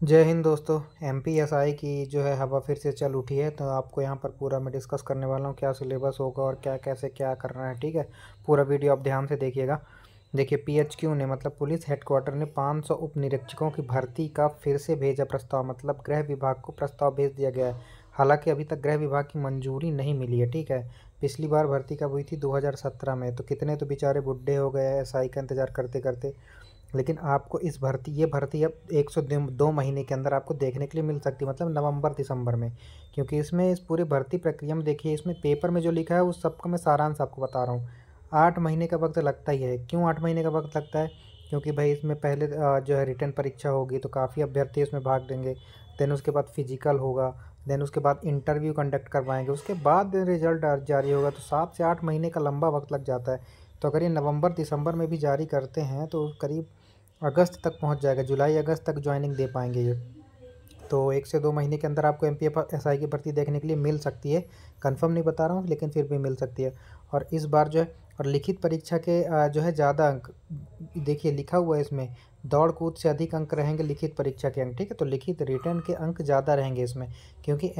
जय हिंद दोस्तों। एमपीएसआई की जो है हवा फिर से चल उठी है, तो आपको यहाँ पर पूरा मैं डिस्कस करने वाला हूँ क्या सिलेबस होगा और क्या कैसे क्या करना है। ठीक है, पूरा वीडियो आप ध्यान से देखिएगा। देखिए, पीएचक्यू ने मतलब पुलिस हेडक्वार्टर ने 500 उप निरीक्षकों की भर्ती का फिर से भेजा प्रस्ताव, मतलब गृह विभाग को प्रस्ताव भेज दिया गया है। हालांकि अभी तक गृह विभाग की मंजूरी नहीं मिली है। ठीक है, पिछली बार भर्ती कब हुई थी? 2017 में। तो कितने तो बेचारे बुढ़े हो गए हैं एसआई का इंतजार करते करते। लेकिन आपको ये भर्ती अब 102 महीने के अंदर आपको देखने के लिए मिल सकती है, मतलब नवंबर दिसंबर में। क्योंकि इसमें इस पूरी भर्ती प्रक्रिया में देखिए, इसमें पेपर में जो लिखा है उस सबका मैं सारांश आपको बता रहा हूँ। 8 महीने का वक्त लगता ही है। क्यों 8 महीने का वक्त लगता है? क्योंकि भाई इसमें पहले जो है रिटर्न परीक्षा होगी, तो काफ़ी अभ्यर्थी इसमें भाग लेंगे। देन उसके बाद फिजिकल होगा। देन उसके बाद इंटरव्यू कंडक्ट करवाएंगे, उसके बाद रिजल्ट जारी होगा। तो 7 से 8 महीने का लंबा वक्त लग जाता है। तो अगर ये नवंबर दिसंबर में भी जारी करते हैं तो करीब अगस्त तक पहुंच जाएगा, जुलाई अगस्त तक ज्वाइनिंग दे पाएंगे ये। तो 1 से 2 महीने के अंदर आपको एमपीएसआई की भर्ती देखने के लिए मिल सकती है। कंफर्म नहीं बता रहा हूँ, लेकिन फिर भी मिल सकती है। और इस बार जो है और लिखित परीक्षा के जो है ज़्यादा अंक, देखिए लिखा हुआ है इसमें, दौड़ कूद से अधिक अंक रहेंगे लिखित परीक्षा के अंक। ठीक है, तो लिखित रिटर्न के अंक ज़्यादा रहेंगे इसमें। क्योंकि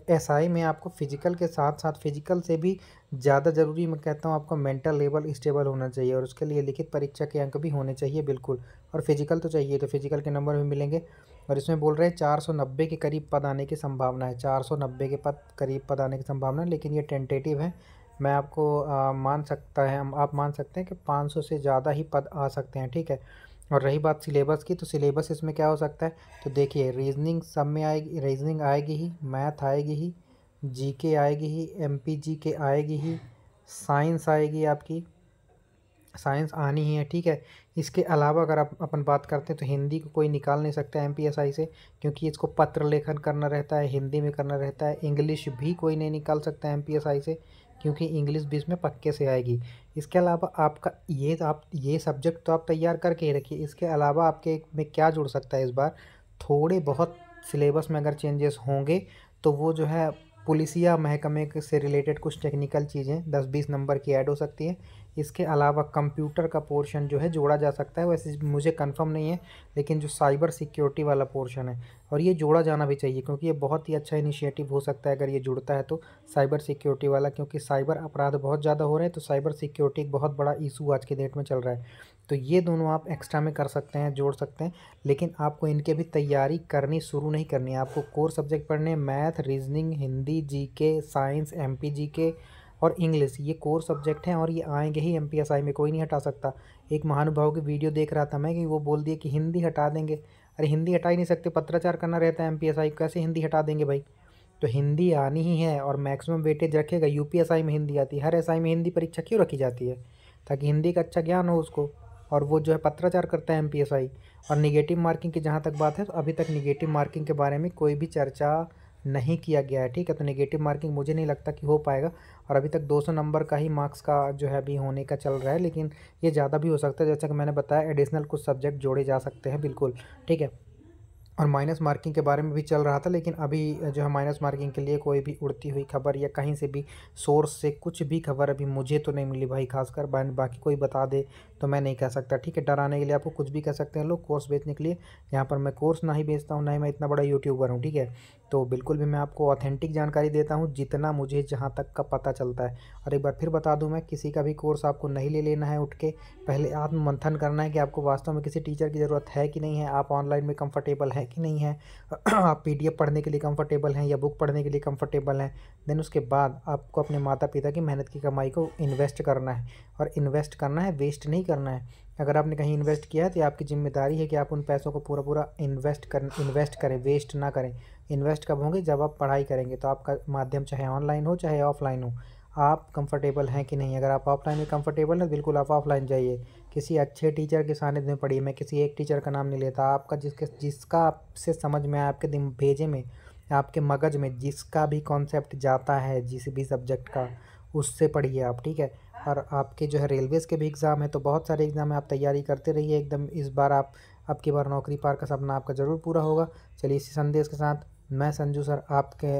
एसआई में आपको फिजिकल के साथ साथ फिजिकल से भी ज़्यादा ज़रूरी मैं कहता हूँ आपका मेंटल लेवल स्टेबल होना चाहिए, और उसके लिए लिखित परीक्षा के अंक भी होने चाहिए बिल्कुल। और फिजिकल तो चाहिए, तो फिजिकल के नंबर भी मिलेंगे। और इसमें बोल रहे हैं 490 के करीब पद आने की संभावना है। 490 के पद करीब पद आने की संभावना है, लेकिन ये टेंटेटिव है। मैं आपको मान सकता है आप मान सकते हैं कि 500 से ज़्यादा ही पद आ सकते हैं। ठीक है, और रही बात सिलेबस की, तो सिलेबस इसमें क्या हो सकता है? तो देखिए, रीजनिंग सब में आएगी, रीजनिंग आएगी ही, मैथ आएगी ही, जीके आएगी ही, एमपीजीके आएगी ही, साइंस आएगी आपकी, साइंस आनी ही है। ठीक है, इसके अलावा अगर आप अपन बात करते हैं तो हिंदी को कोई निकाल नहीं सकता एमपीएसआई से, क्योंकि इसको पत्र लेखन करना रहता है, हिंदी में करना रहता है। इंग्लिश भी कोई नहीं निकाल सकता एमपीएसआई से, क्योंकि इंग्लिश भी इसमें पक्के से आएगी। इसके अलावा आपका आप ये सब्जेक्ट तो आप तैयार करके ही रखिए। इसके अलावा आपके में क्या जुड़ सकता है इस बार? थोड़े बहुत सिलेबस में अगर चेंजेस होंगे तो वो जो है पुलिसिया महकमे से रिलेटेड कुछ टेक्निकल चीज़ें 10-20 नंबर की ऐड हो सकती हैं। इसके अलावा कंप्यूटर का पोर्शन जो है जोड़ा जा सकता है, वैसे मुझे कंफर्म नहीं है, लेकिन जो साइबर सिक्योरिटी वाला पोर्शन है, और ये जोड़ा जाना भी चाहिए, क्योंकि ये बहुत ही अच्छा इनिशिएटिव हो सकता है अगर ये जुड़ता है तो। साइबर सिक्योरिटी वाला, क्योंकि साइबर अपराध बहुत ज़्यादा हो रहे हैं, तो साइबर सिक्योरिटी एक बहुत बड़ा इशू आज के डेट में चल रहा है। तो ये दोनों आप एक्स्ट्रा में कर सकते हैं, जोड़ सकते हैं। लेकिन आपको इनके भी तैयारी करनी शुरू नहीं करनी है। आपको कोर सब्जेक्ट पढ़ने हैं, math, reasoning, Hindi, GK, science, MP GK और इंग्लिश। ये कोर सब्जेक्ट हैं और ये आएंगे ही एमपीएसआई में, कोई नहीं हटा सकता। एक महानुभाव की वीडियो देख रहा था मैं कि वो बोल दिए कि हिंदी हटा देंगे। अरे हिंदी हटा ही नहीं सकते, पत्राचार करना रहता है एमपीएसआई, कैसे हिंदी हटा देंगे भाई? तो हिंदी आनी ही है, और मैक्सिमम वेटेज रखेगा। यूपीएसआई में हिंदी आती है, हर एसआई में हिंदी परीक्षा क्यों रखी जाती है? ताकि हिंदी का अच्छा ज्ञान हो उसको। और वो जो है पत्राचार करता है एमपीएसआई। और निगेटिव मार्किंग की जहाँ तक बात है, तो अभी तक निगेटिव मार्किंग के बारे में कोई भी चर्चा नहीं किया गया है। ठीक है, तो नेगेटिव मार्किंग मुझे नहीं लगता कि हो पाएगा। और अभी तक 200 नंबर का ही मार्क्स का जो है अभी होने का चल रहा है, लेकिन ये ज़्यादा भी हो सकता है। जैसा कि मैंने बताया, एडिशनल कुछ सब्जेक्ट जोड़े जा सकते हैं बिल्कुल। ठीक है, और माइनस मार्किंग के बारे में भी चल रहा था, लेकिन अभी जो है माइनस मार्किंग के लिए कोई भी उड़ती हुई खबर या कहीं से भी सोर्स से कुछ भी खबर अभी मुझे तो नहीं मिली भाई। खासकर बाकी कोई बता दे तो मैं नहीं कह सकता। ठीक है, डराने के लिए आपको कुछ भी कह सकते हैं लोग, कोर्स बेचने के लिए। यहाँ पर मैं कोर्स ना ही बेचता हूँ, ना ही मैं इतना बड़ा यूट्यूबर हूँ। ठीक है, तो बिल्कुल भी मैं आपको ऑथेंटिक जानकारी देता हूँ, जितना मुझे जहाँ तक का पता चलता है। और एक बार फिर बता दूँ, मैं किसी का भी कोर्स आपको नहीं ले लेना है उठ के। पहले आत्म मंथन करना है कि आपको वास्तव में किसी टीचर की ज़रूरत है कि नहीं है, आप ऑनलाइन में कंफर्टेबल है कि नहीं है, आप पीडीएफ पढ़ने के लिए कंफर्टेबल हैं या बुक पढ़ने के लिए कंफर्टेबल हैं। देन उसके बाद आपको अपने माता पिता की मेहनत की कमाई को इन्वेस्ट करना है। और इन्वेस्ट करना है, वेस्ट नहीं करना है। अगर आपने कहीं इन्वेस्ट किया है तो आपकी जिम्मेदारी है कि आप उन पैसों को पूरा पूरा इन्वेस्ट करें, वेस्ट ना करें। इन्वेस्ट कब होंगे? जब आप पढ़ाई करेंगे। तो आपका माध्यम चाहे ऑनलाइन हो चाहे ऑफलाइन हो, आप कंफर्टेबल हैं कि नहीं? अगर आप ऑफलाइन में कंफर्टेबल हैं, बिल्कुल आप ऑफलाइन जाइए। किसी अच्छे टीचर के सानिध्य में पढ़िए। मैं किसी एक टीचर का नाम नहीं लेता, आपका जिसका आपसे समझ में आए, आपके दिन भेजे में, आपके मगज में जिसका भी कॉन्सेप्ट जाता है जिस भी सब्जेक्ट का, उससे पढ़िए आप। ठीक है, और आपके जो है रेलवेज़ के भी एग्ज़ाम है, तो बहुत सारे एग्ज़ाम है, आप तैयारी करते रहिए एकदम। इस बार आप अब की बार नौकरी पार का सपना आपका ज़रूर पूरा होगा। चलिए इसी संदेश के साथ मैं संजू सर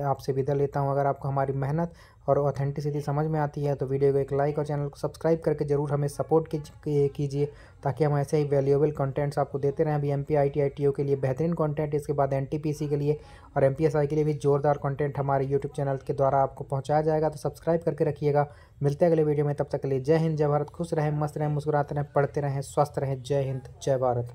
आपसे विदा लेता हूं। अगर आपको हमारी मेहनत और ऑथेंटिसिटी समझ में आती है तो वीडियो को एक लाइक और चैनल को सब्सक्राइब करके ज़रूर हमें सपोर्ट कीजिए, ताकि हम ऐसे ही वैल्यूएबल कंटेंट्स आपको देते रहें। अभी एमपी आईटी आईटीओ के लिए बेहतरीन कंटेंट, इसके बाद एनटीपीसी के लिए और एमपीएसआई के लिए भी जोरदार कंटेंट हमारे यूट्यूब चैनल के द्वारा आपको पहुँचाया जाएगा, तो सब्सक्राइब करके रखिएगा। मिलते हैं अगले वीडियो में, तब तक के लिए जय हिंद, जय भारत। खुश रहें, मस्त रहें, मुस्कुराते रहें, पढ़ते रहें, स्वस्थ रहें। जय हिंद, जय भारत।